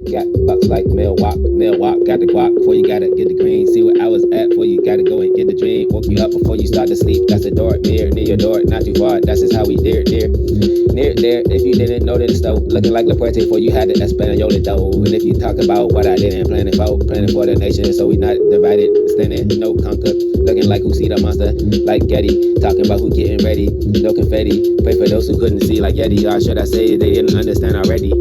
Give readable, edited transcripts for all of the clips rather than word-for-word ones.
Got bucks like mail walk, got the guap before you gotta get the green. See what I was at before you gotta go and get the dream. Woke you up before you start to sleep. That's the door, near your door, not too far. That's just how we near there. If you didn't know this though, looking like La Puerte before you had the Espanol though. And if you talk about what I didn't plan it for the nation, so we not divided, standing, no conquer. Looking like who see the monster, like Getty. Talking about who getting ready, no confetti. Pray for those who couldn't see, like Yeti. Or should I say they didn't understand already?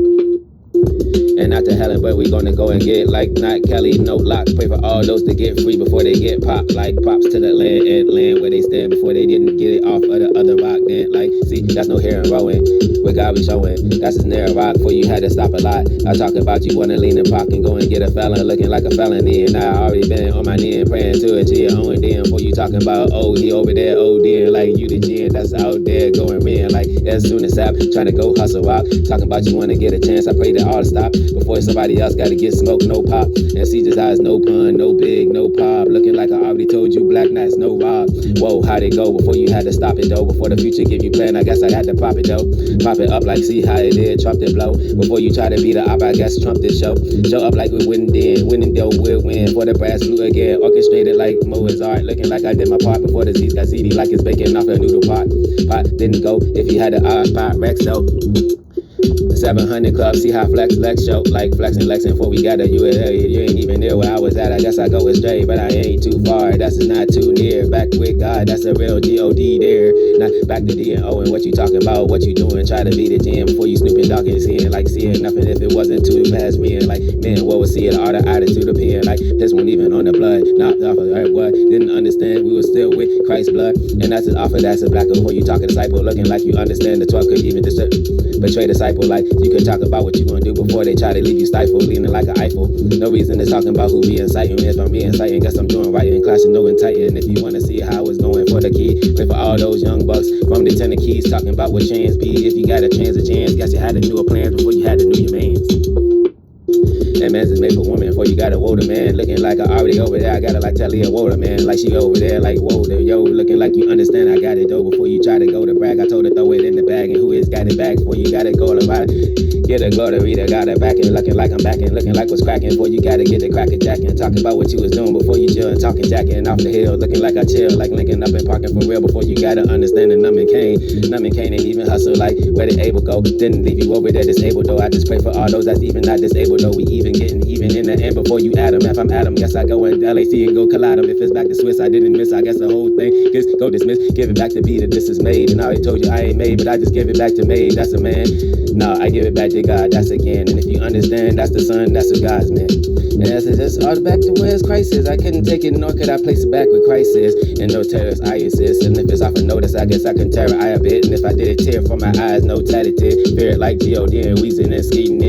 And not to Helen, but we gonna go and get like not Kelly, no locks. Pray for all those to get free before they get popped. Like props to the land and land where they stand before they didn't get it off of the other rock. Then like, see, that's no hair and rowing. What God be showing, that's his narrow rock. Before you had to stop a lot. I talk about you wanna lean and park and go and get a felon looking like a felony. And I already been on my knee and praying to it to your own damn. Before you talking about, oh, he over there, oh, dear, like you the G, and that's out there going red. Like as soon as Sap trying to go hustle rock. Talking about you wanna get a chance, I pray that all stop. Before somebody else gotta get smoked, no pop. And see just eyes, no pun, no big, no pop. Looking like I already told you, black nights, no rob. Whoa, how'd it go before you had to stop it though? Before the future give you plan, I guess I had to pop it though. Pop it up like see how it did, Trump did blow. Before you try to be the op, I guess Trump did show. Show up like we wouldn't then, winning though we'll win. For the brass blue again, orchestrated like Mozart. Looking like I did my part before the Z's got ZD like it's baking off a noodle pot. Pot didn't go if you had the pot Rex though. 700 Club, see how flex show, like flexing before we got a ULA. You ain't even near where I was at, I guess I go astray, but I ain't too far, that's just not too near. Back with God, that's a real G-O-D there. Not back to D and O and what you talking about, what you doing, try to be the GM before you snooping, dog and seeing nothing if it wasn't too past me. And like, man, what was seeing all the attitude of being like, this one even on the blood, knocked off of what, didn't understand, we were still with Christ's blood. And that's his offer, that's a black before you talking disciple, looking like you understand the 12 could even betray disciple. Like you could talk about what you gonna do before they try to leave you stifled, leaning like an Eiffel. No reason to talking about who be inciting. If I'm being inciting, guess I'm doing right and clashing no and tighten. If you wanna see how it's going for the key, pray for all those young bucks from the tenor keys, talking about what chance be. If you got a chance, guess you had to do a plan before you had to do your mans. And man's is made for women before you got a Woda man. Looking like I already over there. I got it like Talia Woda man. Like she over there like Woda. Yo, looking like you understand I got it though. Before you try to go to brag, I told her throw it in the bag. And who is got it back before you got it go to ride. Get a glory reader, got it back and looking like I'm back and looking like what's cracking. Before you gotta get the cracker jacking. Talking about what you was doing before you chill and talking jacking off the hill. Looking like I chill, like linking up and parking for real. Before you gotta understand the numbing cane. Numbing cane ain't even hustle like where the able go. Didn't leave you over there disabled though. I just pray for all those that's even not disabled though. We even getting even in the end before you add them. If I'm Adam, guess I go in LAC and go collide them. If it's back to Swiss, I didn't miss. I guess the whole thing just go dismiss. Give it back to B that this is made. And I already told you I ain't made, but I just give it back to made. That's a man. No, I give it back to God. That's again. And if you understand, that's the son. That's what God's man. And that's just all back to where Christ is. I couldn't take it, nor could I place it back where Christ is. And no terrorist I assist. And if it's off a notice, I guess I can tear it eye a bit. And if I did it, tear from my eyes, no tatted tear. Fear it like G.O.D. and Weezy and skating